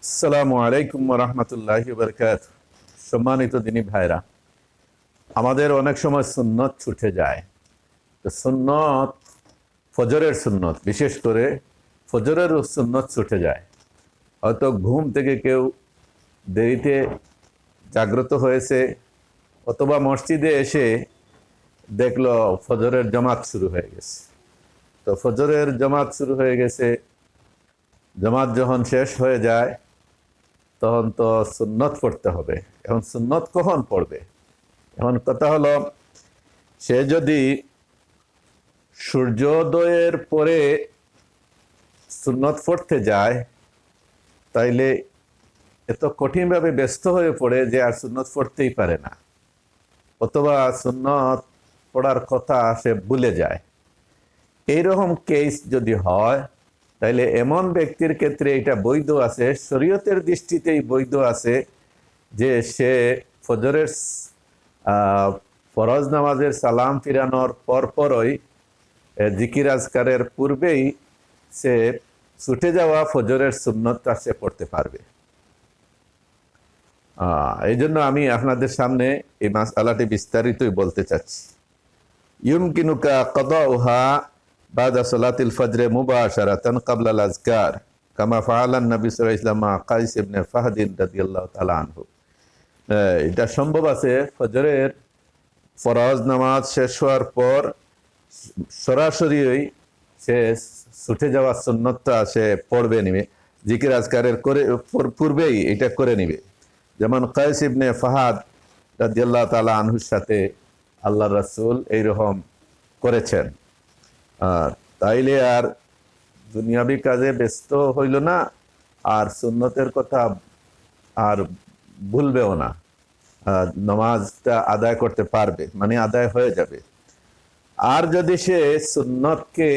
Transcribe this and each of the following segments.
আসসালামু আলাইকুম রহমতুল্লাহি বারকাতুহু। সম্মানিত দিনী ভাইরা, আমাদের অনেক সময় সুন্নত ছুটে যায়। তো সুন্নত, ফজরের সুন্নত, বিশেষ করে ফজরের সুন্নত ছুটে যায়। হয়তো ঘুম থেকে কেউ দেরিতে জাগ্রত হয়েছে, অথবা মসজিদে এসে দেখলো ফজরের জামাত শুরু হয়ে গেছে। তো ফজরের জামাত শুরু হয়ে গেছে, জামাত যখন শেষ হয়ে যায় তখন তো সুন্নত পড়তে হবে। এখন সুন্নত কখন পড়বে? এখন কথা হলো, সে যদি সূর্যোদয়ের পরে সুন্নত পড়তে যায় তাইলে এত কঠিনভাবে ব্যস্ত হয়ে পড়ে যে আর সুন্নত পড়তেই পারে না, অথবা সুন্নত পড়ার কথা সে ভুলে যায়। এইরকম কেস যদি হয় তাইলে এমন ব্যক্তির ক্ষেত্রে এটা বৈধ আছে, শরীয়তের দৃষ্টিতেই বৈধ আছে যে সে ফজরের ফরজ নামাজের সালাম ফিরানোর পরপরই, জিকির আজকারের পূর্বেই সে ছুটে যাওয়া ফজরের সুন্নতটা সে পড়তে পারবে। এই জন্য আমি আপনাদের সামনে এই মাসআলাটি বিস্তারিতই বলতে চাচ্ছি। ইউমকিনুকা কদাউহা বাদা সালাতিল ফজরে মুবাশারাতান ক্বাবলাল আযকার কামা ফাআলান নবী সাল্লাল্লাহু আলাইহি ওয়াসাল্লাম কাইস ইবনে ফাহদ রাদিয়াল্লাহু তাআলা আনহু। এটা সম্ভব আছে ফজরের ফরজ নামাজ শেষ হওয়ার পর সরাসরি সে ছুটে যাওয়া সুন্নতটা সে পড়বে নিবে, জিকির আজকারের করে পূর্বেই এটা করে নিবে। যেমন কাইস ইবনে ফাহাদ রাদিয়াল্লাহু তাআলা আনহুর সাথে আল্লাহ রাসূল এইরকম করেছেন। তাইলে আর দুনিয়াবি কাজে ব্যস্ত হইল না, আর সুন্নতের কথা আর ভুলবেও না, নামাজটা আদায় করতে পারবে, মানে আদায় হয়ে যাবে। আর যদি সে সুন্নতকে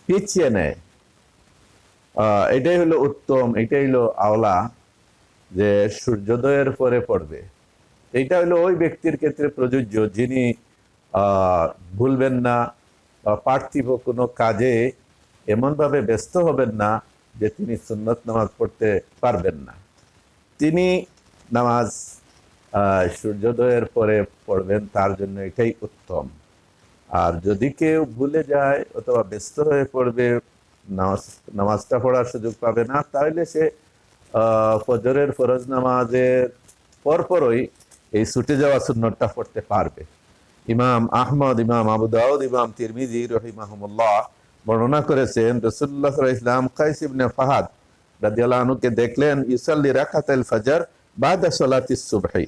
পিছিয়ে নেয়, এটাই হলো উত্তম, এটাই হলো আওলা যে সূর্যোদয়ের পরে পড়বে। এইটা হলো ওই ব্যক্তির ক্ষেত্রে প্রযোজ্য যিনি ভুলবেন না, পার্থিব কোনো কাজে এমনভাবে ব্যস্ত হবেন না যে তিনি সুন্নত নামাজ পড়তে পারবেন না। তিনি নামাজ সূর্যোদয়ের পরে পড়বেন, তার জন্য এটাই উত্তম। আর যদি কেউ ভুলে যায় অথবা ব্যস্ত হয়ে পড়বে, নামাজটা পড়ার সুযোগ পাবে না, তাহলে সে ফজরের ফরজ নামাজের পরপরই এই ছুটে যাওয়া সুন্নতটা পড়তে পারবে। ইমাম আহমদ, ইমাম আবু দাউদ, ইমাম তিরমিজি রহিমাহুমুল্লাহ বর্ণনা করেছেন, রাসূলুল্লাহ সাল্লাল্লাহু আলাইহি ওয়াসাল্লাম কাইস ইবনে ফাহাদ রাদিয়াল্লাহু আনহুকে দেখলেন ইউসাল্লি রাকাতাল ফজর বাদা সালাতিস সুবহি,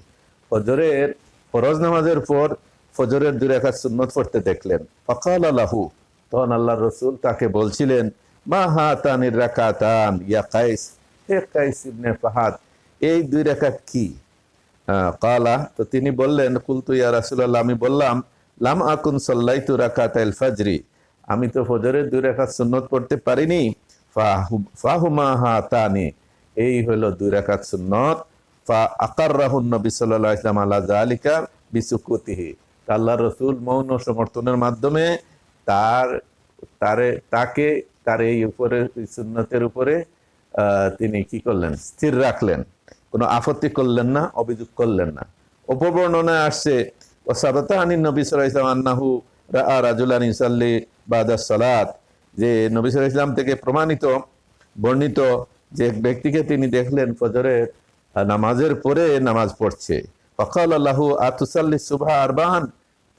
ফজরের ফরজ নামাজের পর ফজরের 2 রাকাত সুন্নত পড়তে দেখলেন। ফাকালা লাহু, তখন আল্লাহর রাসূল তাকে বলছিলেন, মা হাতানির রাকাতান ইয়া কাইস, হে কাইস ইবনে ফাহাদ, এই 2 রাকাত কি? কালা, তো তিনি বললেন, কুলতু ইয়া রাসূলুল্লাহ, আমি বললাম, লাম আকুন সাল্লাইতু রাকাতাল ফজরি, আমি তো ফজরের 2 রাকাত সুন্নত পড়তে পারিনি। ফাহুমা হাতানি, এই হলো 2 রাকাত সুন্নত। ফা আকাররাহু নবী সাল্লাল্লাহু আলাইহি ওয়াসাল্লাম আলা যালিকা বিসুকুতিহি, আল্লাহর রাসূল মৌন সমর্থনের মাধ্যমে তাকে তার এই উপরে সুন্নতের উপরে তিনি কি করলেন? স্থির রাখলেন, কোনো আপত্তি করলেন না, অভিযোগ করলেন না। উপবর্ণনায় আসছে, ও সাবাতা আনিন নবী সাল্লাল্লাহু আলাইহি ওয়াসাল্লাম আন্নাহু রাআ রাজুলান ইউসাল্লি বাদা সালাত, যে নবী সাল্লাল্লাহু আলাইহি ওয়াসাল্লাম থেকে বর্ণিত যে এক ব্যক্তিকে তিনি দেখলেন ফজরের নামাজের পরে নামাজ পড়ছে। ফাকালা লাহু আতুসাল্লি সুবহা আরবাআন,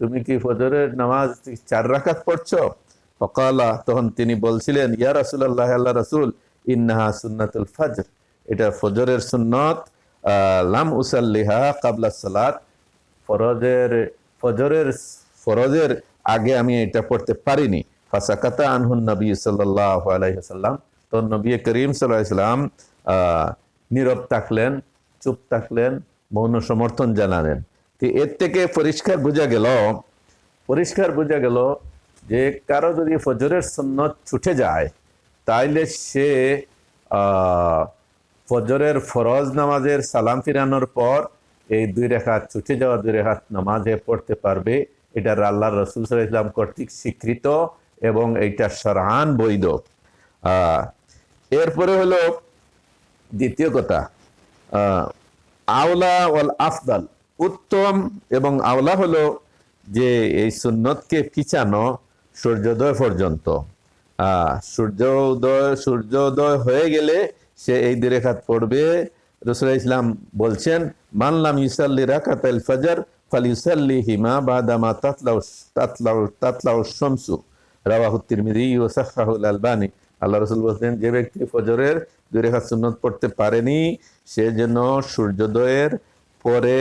তুমি কি ফজরের নামাজ 4 রাকাত পড়ছো? ফাকালা, তখন তিনি বলছিলেন, ইয়া রাসূলুল্লাহ, আল্লাহ রাসূল, ইন্নাহা সুন্নাতুল ফজর, এটা ফজরের সুন্নত। লাম উসাল্লিহা ক্বাবলা সালাত, ফরজের আগে আমি এটা পড়তে পারিনি। ফাসাকাতা আনহুন নবী সাল্লাল্লাহু আলাইহি ওয়াসাল্লাম, তো নবী করিম সাল্লাল্লাহু আলাইহি ওয়াসাল্লাম নীরব থাকলেন, চুপ থাকলেন, মৌন সমর্থন জানালেন। তো এর থেকে পরিষ্কার বোঝা গেল যে কারো যদি ফজরের সুন্নত ছুটে যায় তাইলে সে ফজরের ফরজ নামাজের সালাম ফিরানোর পর এই 2 রাকাত ছুটে যাওয়া 2 রাকাত নামাজে পড়তে পারবে। এটা আল্লাহর রাসূল সাল্লাল্লাহু আলাইহি ওয়াসাল্লাম কর্তৃক স্বীকৃত এবং এইটা শরআন বৈধ। এরপরে হলো দ্বিতীয় কথা, আওলা ওয়াল আফদাল, উত্তম এবং আওলা হলো যে এই সুন্নতকে পিছানো সূর্যোদয় পর্যন্ত। সূর্যোদয় হয়ে গেলে সে এই 2 রাকাত পড়বে। রাসূলুল্লাহ ইসলাম বলছেন, মান লাম ইউসাল্লি রাকাতাল ফজর ফালিউসাল্লিহিমা বাদামা তাতলাউ শামসু, রাওয়াহু তিরমিজি ওয়া সাহহাহুল আলবানী। আল্লাহ রাসূল বলছেন, যে ব্যক্তি ফজরের 2 রাকাত সুন্নত পড়তে পারেনি সে যেন সূর্যোদয়ের পরে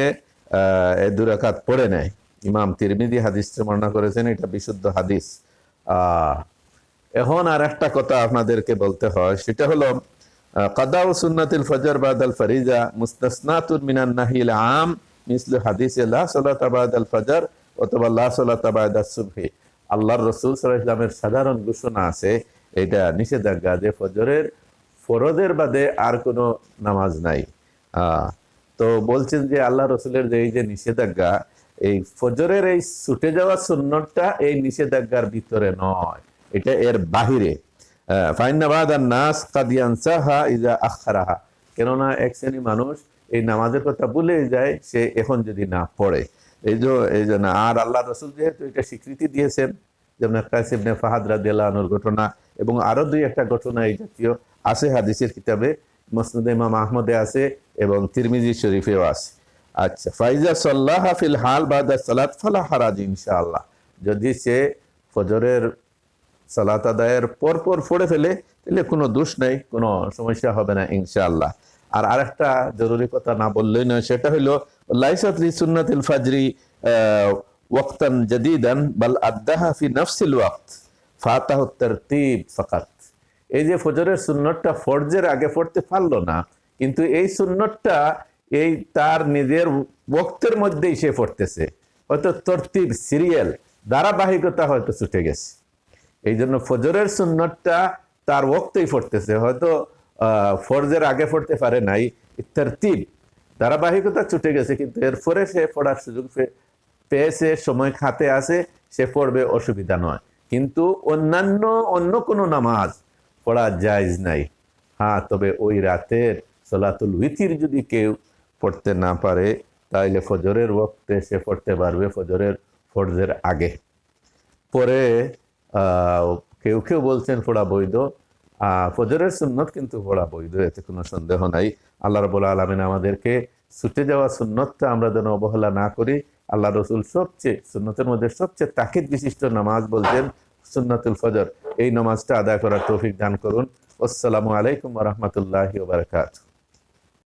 এই 2 রাকাত পড়ে নেয়। ইমাম তিরমিজি হাদিসটি বর্ণনা করেছেন, এটা বিশুদ্ধ হাদিস। এখন আর একটা কথা আপনাদেরকে বলতে হয়, সেটা হলো কাদাউ সুন্নাতুল ফজর বাদাল ফরিজা মুস্তাসনাতুন মিনান নাহিল আম মিসলু হাদিসে লা সালাতা বাদাল ফজর অথবা লা সালাতা বাদাস সুবহি। আল্লাহর রাসূল সাল্লাল্লাহু আলাইহি ওয়াসাল্লামের সাধারণ ঘোষণা আছে, এটা নিষেধাজ্ঞা যে ফজরের ফরজের বাদে আর কোনো নামাজ নাই। তো বলছেন যে আল্লাহ রাসূলের যে এই যে নিষেধাজ্ঞা, এই ফজরের এই ছুটে যাওয়া সুন্নতটা এই নিষেধাজ্ঞার ভিতরে নয়, এটা এর বাহিরে। ফাইন্না বাদান নাস কাদ ইয়ানসাহা ইযা আখারাহা, কেননা এক শ্রেণী মানুষ এই নামাজের কথা ভুলে যায় সে এখন যদি না পড়ে। এই জন্য আর আল্লাহ রাসূল যেহেতু এটা স্বীকৃতি দিয়েছেন, যেমন কায়েস ইবনে ফাহাদ রাদিয়াল্লাহু আনহুর ঘটনা এবং আরো 2-1টা ঘটনা এই জাতীয় আছে হাদিসের কিতাবে, মুসনাদে ইমাম আহমদে আছে এবং তিরমিজি শরীফেও আছে। আচ্ছা, ফাইজা সাল্লাহা ফিল হাল বাদা সালাত ফালা হারাজ ইনশাআল্লাহ, যদি সে ফজরের সালাত আদায়ের পর পড়ে ফেলে তাহলে কোনো দোষ নেই, কোনো সমস্যা হবে না ইনশাআল্লাহ। আর আরেকটা জরুরি কথা না বললেই নয়, সেটা হলো লাইসাত লি সুন্নাতিল ফাজরি ওয়াক্তান জাদিদান বাল আদ্দাহা ফি নাফসিল ওয়াক্ত ফাতাহু তারতিব ফাকাত। এই যে ফজরের সুন্নতটা ফরজের আগে পড়তে পারলো না, কিন্তু এই সুন্নতটা এই তার নিজের ওয়াক্তের মধ্যেই সে পড়তেছে, হয়তো তরতিব সিরিয়াল ধারাবাহিকতা হয়তো ছুটে গেছে। এই জন্য ফজরের সুন্নতটা তার ওয়াক্তেই পড়তেছে, হয়তো ফরজের আগে পড়তে পারে নাই, তরতিব ধারাবাহিকতা ছুটে গেছে, কিন্তু এরপরে সে পড়ার সুযোগ পেয়েছে, সময় হাতে আছে, সে পড়বে, অসুবিধা নয়। কিন্তু অন্য কোনো নামাজ পড়া জায়েজ নাই। তবে ওই রাতের সালাতুল উইতির যদি কেউ পড়তে না পারে তাহলে ফজরের ওয়াক্তে সে পড়তে পারবে, ফজরের আগে। পরে কেউ বলছেন পড়া বৈধ, ফজরের সুন্নত কিন্তু পড়া বৈধ, এতে কোনো সন্দেহ নাই। আল্লাহ রাব্বুল আলামিন আমাদেরকে ছুটে যাওয়া সুন্নতটা আমরা যেন অবহেলা না করি। আল্লাহ রাসূল সুন্নতের মধ্যে সবচেয়ে তাকিদ বিশিষ্ট নামাজ বলছেন সুন্নাতুল ফজর। এই নামাজটা আদায় করার তৌফিক দান করুন। আসসালামু আলাইকুম ওয়া রাহমাতুল্লাহি ওয়া বারাকাতুহু।